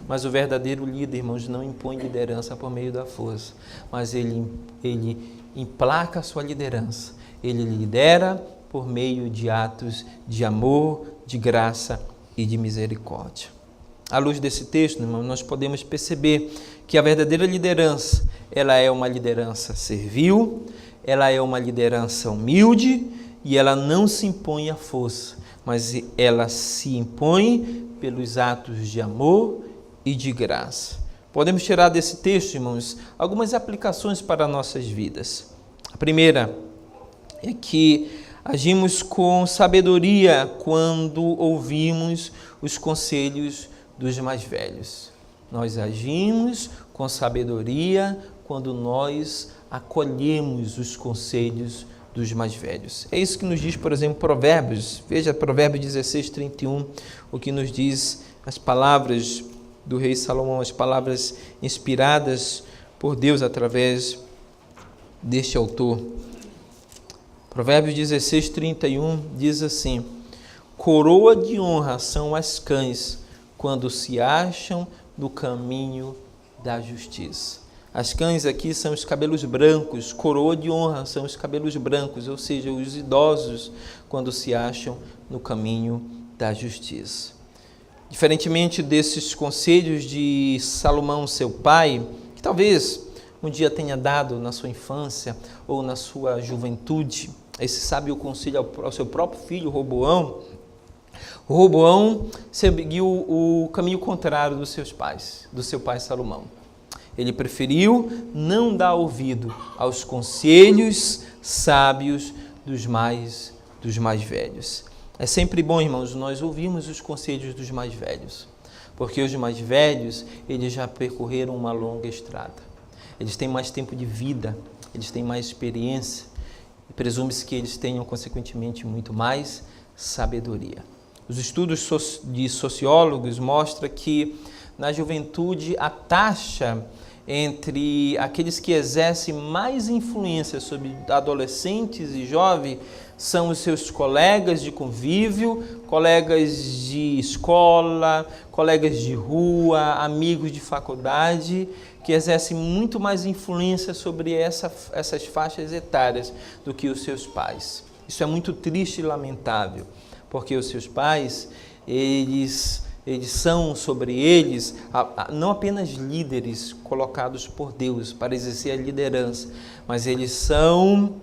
Mas o verdadeiro líder, irmãos, não impõe liderança por meio da força, mas ele emplaca a sua liderança. Ele lidera por meio de atos de amor, de graça e de misericórdia. À luz desse texto, irmãos, nós podemos perceber que a verdadeira liderança, ela é uma liderança servil, ela é uma liderança humilde e ela não se impõe à força, mas ela se impõe pelos atos de amor e de graça. Podemos tirar desse texto, irmãos, algumas aplicações para nossas vidas. A primeira é que agimos com sabedoria quando ouvimos os conselhos dos mais velhos. Nós agimos com sabedoria quando nós acolhemos os conselhos dos mais velhos. É isso que nos diz, por exemplo, Provérbios. Veja Provérbios 16, 31, o que nos diz as palavras do rei Salomão, as palavras inspiradas por Deus através deste autor. Provérbios 16, 31 diz assim: coroa de honra são as cães quando se acham no caminho da justiça. As cães aqui são os cabelos brancos, coroa de honra são os cabelos brancos, ou seja, os idosos quando se acham no caminho da justiça. Diferentemente desses conselhos de Salomão, seu pai, que talvez um dia tenha dado na sua infância ou na sua juventude, esse sábio conselho ao seu próprio filho, Roboão. Roboão seguiu o caminho contrário dos seus pais, do seu pai Salomão. Ele preferiu não dar ouvido aos conselhos sábios dos mais velhos. É sempre bom, irmãos, nós ouvirmos os conselhos dos mais velhos, porque os mais velhos, eles já percorreram uma longa estrada. Eles têm mais tempo de vida, eles têm mais experiência, e presume-se que eles tenham, consequentemente, muito mais sabedoria. Os estudos de sociólogos mostram que, na juventude, a taxa entre aqueles que exercem mais influência sobre adolescentes e jovens são os seus colegas de convívio, colegas de escola, colegas de rua, amigos de faculdade, que exercem muito mais influência sobre essas faixas etárias do que os seus pais. Isso é muito triste e lamentável, porque os seus pais, eles são sobre eles não apenas líderes colocados por Deus para exercer a liderança, mas eles são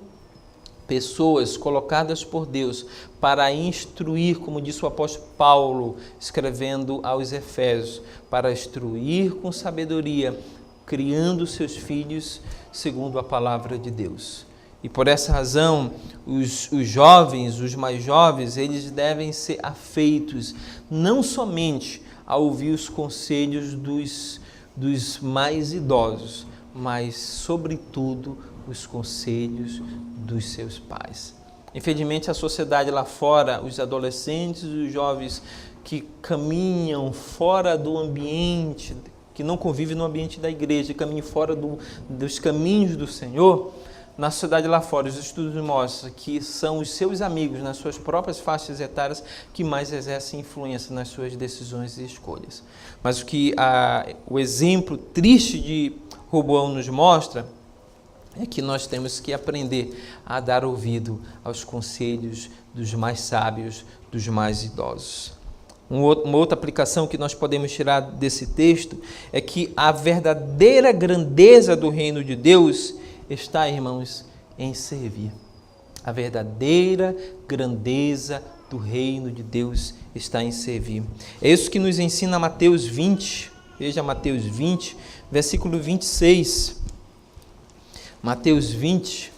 pessoas colocadas por Deus para instruir, como disse o apóstolo Paulo, escrevendo aos Efésios, para instruir com sabedoria, criando seus filhos segundo a palavra de Deus. E por essa razão, os jovens, os mais jovens, eles devem ser afeitos não somente a ouvir os conselhos dos mais idosos, mas, sobretudo, os conselhos dos seus pais. Infelizmente, a sociedade lá fora, os adolescentes e os jovens que caminham fora do ambiente, que não convivem no ambiente da igreja, caminham fora dos caminhos do Senhor, na sociedade lá fora, os estudos mostram que são os seus amigos, nas suas próprias faixas etárias, que mais exercem influência nas suas decisões e escolhas. Mas o exemplo triste de Roboão nos mostra é que nós temos que aprender a dar ouvido aos conselhos dos mais sábios, dos mais idosos. Uma outra aplicação que nós podemos tirar desse texto é que a verdadeira grandeza do reino de Deus está, irmãos, em servir. A verdadeira grandeza do reino de Deus está em servir. É isso que nos ensina Mateus 20. Veja Mateus 20, versículo 26. Mateus 20,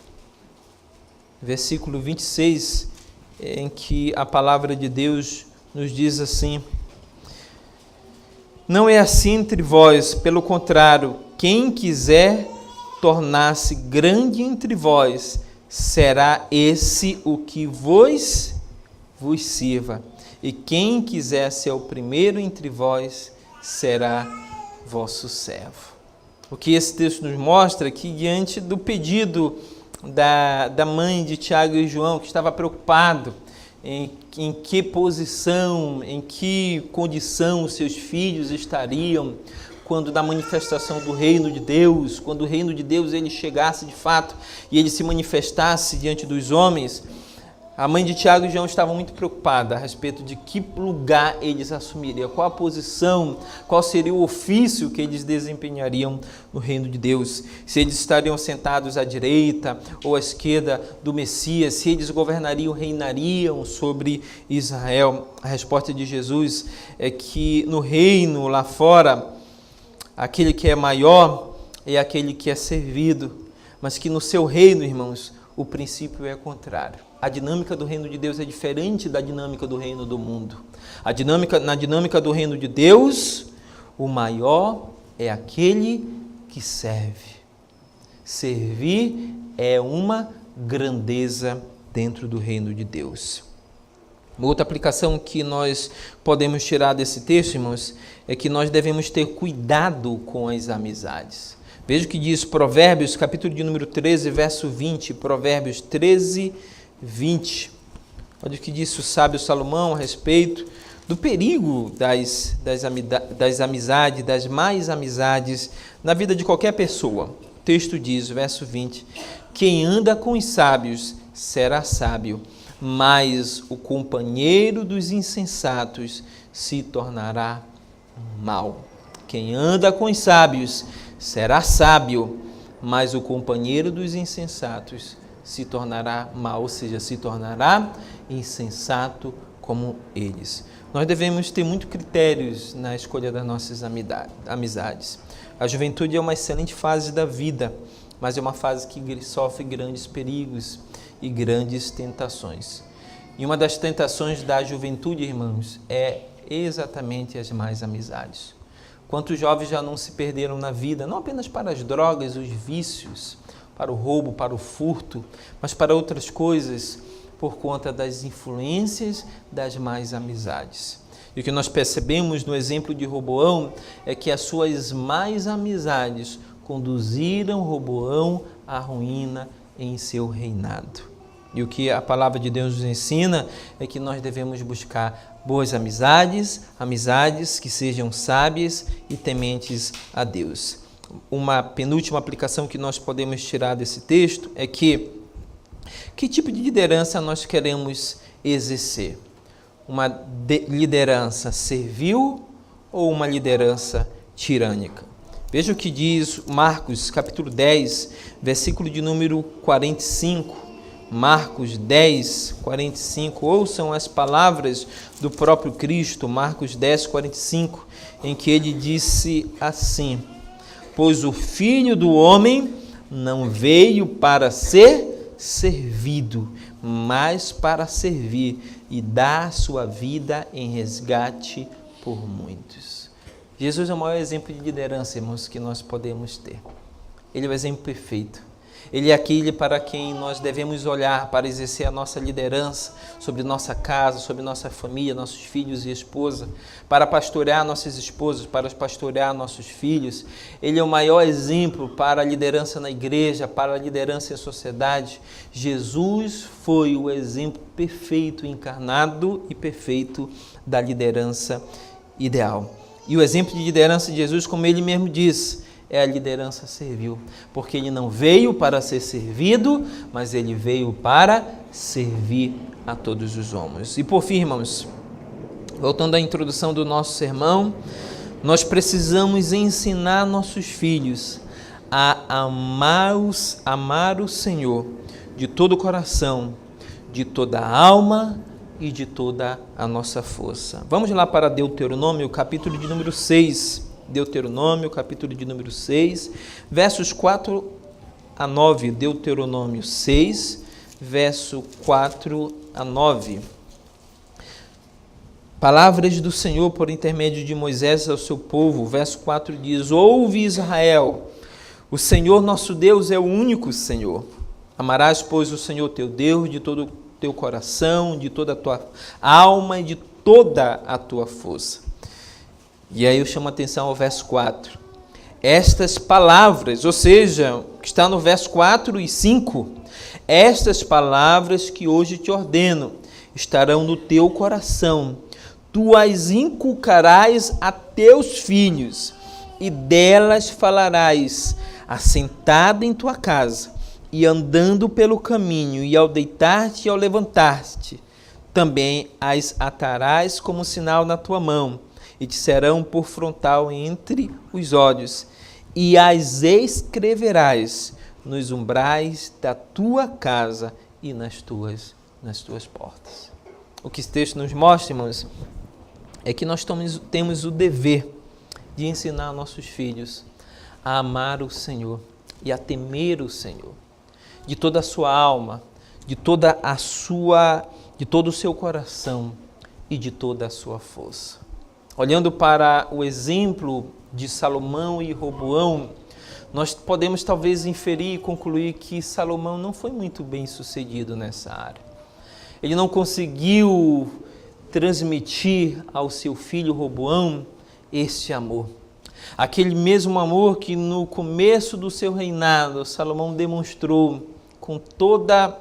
versículo 26, em que a palavra de Deus nos diz assim: Não é assim entre vós, pelo contrário, quem quiser tornar-se grande entre vós, será esse o que vos sirva. E quem quiser ser o primeiro entre vós, será vosso servo. O que esse texto nos mostra é que, diante do pedido da mãe de Tiago e João, que estava preocupado em que posição, em que condição os seus filhos estariam quando da manifestação do reino de Deus, quando o reino de Deus ele chegasse de fato e ele se manifestasse diante dos homens, a mãe de Tiago e João estava muito preocupada a respeito de que lugar eles assumiriam, qual a posição, qual seria o ofício que eles desempenhariam no reino de Deus. Se eles estariam sentados à direita ou à esquerda do Messias, se eles governariam, reinariam sobre Israel. A resposta de Jesus é que no reino lá fora, aquele que é maior é aquele que é servido, mas que no seu reino, irmãos, o princípio é contrário. A dinâmica do reino de Deus é diferente da dinâmica do reino do mundo. Na dinâmica do reino de Deus, o maior é aquele que serve. Servir é uma grandeza dentro do reino de Deus. Uma outra aplicação que nós podemos tirar desse texto, irmãos, é que nós devemos ter cuidado com as amizades. Veja o que diz Provérbios, capítulo de número 13, verso 20, Provérbios 13, 20. Olha o que disse o sábio Salomão a respeito do perigo das amizades, das más amizades na vida de qualquer pessoa. O texto diz, verso 20, quem anda com os sábios será sábio, mas o companheiro dos insensatos se tornará mau. Quem anda com os sábios será sábio, mas o companheiro dos insensatos se tornará mau, ou seja, se tornará insensato como eles. Nós devemos ter muitos critérios na escolha das nossas amizades. A juventude é uma excelente fase da vida, mas é uma fase que sofre grandes perigos e grandes tentações. E uma das tentações da juventude, irmãos, é exatamente as más amizades. Quantos jovens já não se perderam na vida, não apenas para as drogas, os vícios, para o roubo, para o furto, mas para outras coisas, por conta das influências das más amizades. E o que nós percebemos no exemplo de Roboão é que as suas más amizades conduziram Roboão à ruína em seu reinado. E o que a palavra de Deus nos ensina é que nós devemos buscar boas amizades, amizades que sejam sábias e tementes a Deus. Uma penúltima aplicação que nós podemos tirar desse texto é que tipo de liderança nós queremos exercer? Uma liderança servil ou uma liderança tirânica? Veja o que diz Marcos, capítulo 10, versículo de número 45. Marcos 10, 45. Ouçam as palavras do próprio Cristo, Marcos 10, 45, em que ele disse assim: pois o Filho do Homem não veio para ser servido, mas para servir e dar sua vida em resgate por muitos. Jesus é o maior exemplo de liderança, irmãos, que nós podemos ter. Ele é o exemplo perfeito. Ele é aquele para quem nós devemos olhar para exercer a nossa liderança sobre nossa casa, sobre nossa família, nossos filhos e esposa, para pastorear nossas esposas, para pastorear nossos filhos. Ele é o maior exemplo para a liderança na igreja, para a liderança em sociedade. Jesus foi o exemplo perfeito, encarnado e perfeito da liderança ideal. E o exemplo de liderança de Jesus, como ele mesmo diz, é a liderança servil, porque ele não veio para ser servido, mas ele veio para servir a todos os homens. E por fim, irmãos, voltando à introdução do nosso sermão, nós precisamos ensinar nossos filhos a amar o Senhor de todo o coração, de toda a alma e de toda a nossa força. Vamos lá para Deuteronômio, capítulo de número 6. Deuteronômio, capítulo de número 6, versos 4 a 9. Deuteronômio 6, verso 4 a 9. Palavras do Senhor por intermédio de Moisés ao seu povo. Verso 4 diz: Ouve, Israel, o Senhor nosso Deus é o único Senhor. Amarás, pois, o Senhor teu Deus de todo o teu coração, de toda a tua alma e de toda a tua força. E aí eu chamo a atenção ao verso 4. Estas palavras, ou seja, que está no verso 4 e 5, estas palavras que hoje te ordeno estarão no teu coração. Tu as inculcarás a teus filhos, e delas falarás, assentada em tua casa, e andando pelo caminho, e ao deitar-te e ao levantar-te. Também as atarás como sinal na tua mão, e te serão por frontal entre os olhos, e as escreverás nos umbrais da tua casa e nas tuas portas. O que esse texto nos mostra, irmãos, é que nós temos o dever de ensinar nossos filhos a amar o Senhor e a temer o Senhor, de toda a sua alma, de todo o seu coração e de toda a sua força. Olhando para o exemplo de Salomão e Roboão, nós podemos talvez inferir e concluir que Salomão não foi muito bem sucedido nessa área. Ele não conseguiu transmitir ao seu filho Roboão este amor. Aquele mesmo amor que no começo do seu reinado Salomão demonstrou com toda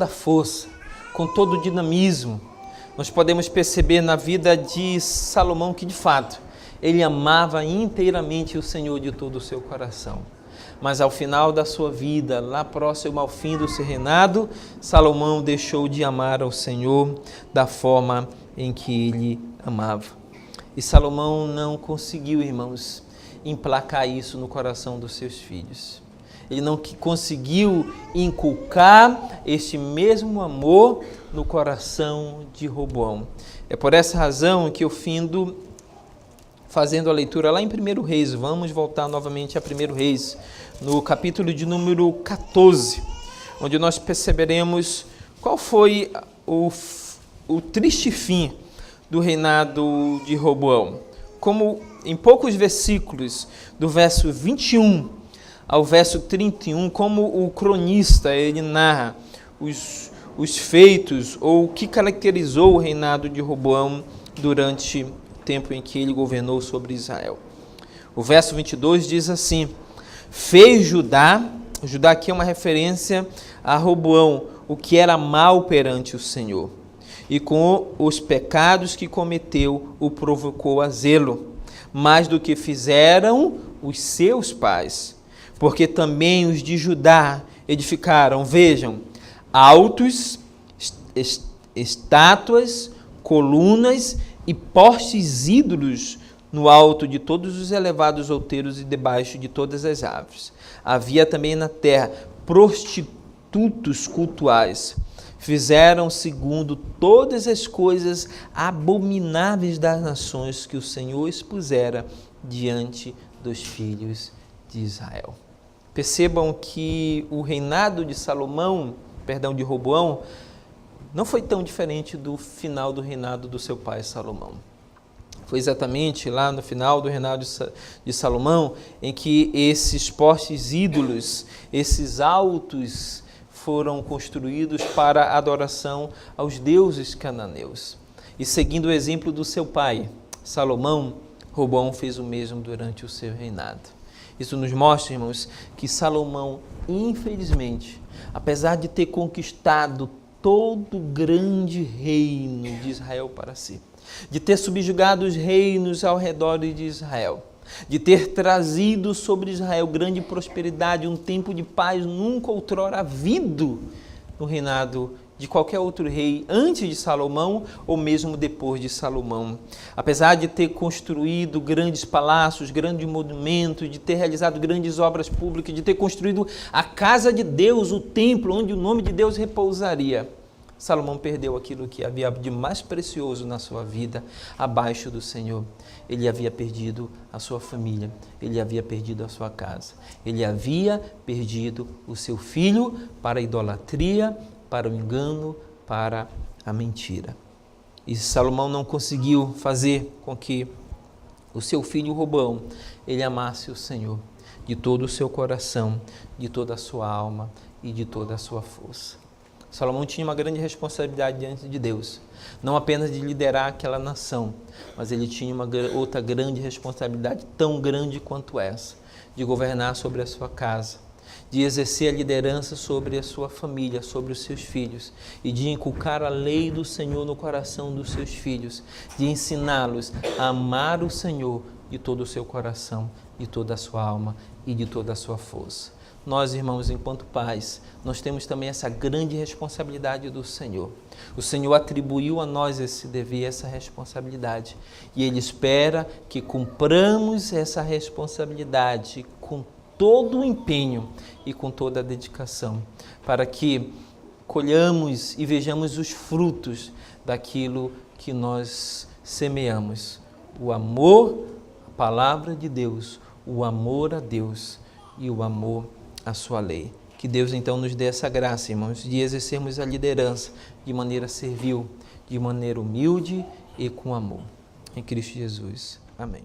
a força, com todo o dinamismo. Nós podemos perceber na vida de Salomão que, de fato, ele amava inteiramente o Senhor de todo o seu coração. Mas ao final da sua vida, lá próximo ao fim do seu reinado, Salomão deixou de amar ao Senhor da forma em que ele amava. E Salomão não conseguiu, irmãos, emplacar isso no coração dos seus filhos. Ele não conseguiu inculcar este mesmo amor no coração de Roboão. É por essa razão que eu findo fazendo a leitura lá em 1 Reis. Vamos voltar novamente a 1 Reis, no capítulo de número 14, onde nós perceberemos qual foi o triste fim do reinado de Roboão. Como em poucos versículos, do verso 21 ao verso 31, como o cronista ele narra os feitos ou o que caracterizou o reinado de Roboão durante o tempo em que ele governou sobre Israel. O verso 22 diz assim: fez Judá aqui é uma referência a Roboão, o que era mal perante o Senhor, e com os pecados que cometeu o provocou a zelo, mais do que fizeram os seus pais, porque também os de Judá edificaram, vejam, altos, estátuas, colunas e postes ídolos no alto de todos os elevados outeiros e debaixo de todas as árvores. Havia também na terra prostitutos cultuais. Fizeram segundo todas as coisas abomináveis das nações que o Senhor expusera diante dos filhos de Israel. Percebam que o reinado de de Roboão, não foi tão diferente do final do reinado do seu pai Salomão. Foi exatamente lá no final do reinado de Salomão em que esses postes ídolos, esses altos, foram construídos para adoração aos deuses cananeus. E seguindo o exemplo do seu pai, Salomão, Roboão fez o mesmo durante o seu reinado. Isso nos mostra, irmãos, que Salomão, infelizmente, apesar de ter conquistado todo o grande reino de Israel para si, de ter subjugado os reinos ao redor de Israel, de ter trazido sobre Israel grande prosperidade, um tempo de paz nunca outrora havido no reinado de qualquer outro rei antes de Salomão ou mesmo depois de Salomão. Apesar de ter construído grandes palácios, grandes monumentos, de ter realizado grandes obras públicas, de ter construído a casa de Deus, o templo onde o nome de Deus repousaria, Salomão perdeu aquilo que havia de mais precioso na sua vida abaixo do Senhor. Ele havia perdido a sua família, ele havia perdido a sua casa, ele havia perdido o seu filho para a idolatria, para o engano, para a mentira. E Salomão não conseguiu fazer com que o seu filho Roboão, ele amasse o Senhor de todo o seu coração, de toda a sua alma e de toda a sua força. Salomão tinha uma grande responsabilidade diante de Deus, não apenas de liderar aquela nação, mas ele tinha uma outra grande responsabilidade, tão grande quanto essa, de governar sobre a sua casa, de exercer a liderança sobre a sua família, sobre os seus filhos, e de inculcar a lei do Senhor no coração dos seus filhos, de ensiná-los a amar o Senhor de todo o seu coração, de toda a sua alma e de toda a sua força. Nós, irmãos, enquanto pais, nós temos também essa grande responsabilidade do Senhor. O Senhor atribuiu a nós esse dever, essa responsabilidade. E Ele espera que cumpramos essa responsabilidade com todo o empenho e com toda a dedicação, para que colhamos e vejamos os frutos daquilo que nós semeamos. O amor, a palavra de Deus, o amor a Deus e o amor a sua lei. Que Deus então nos dê essa graça, irmãos, de exercermos a liderança de maneira servil, de maneira humilde e com amor. Em Cristo Jesus. Amém.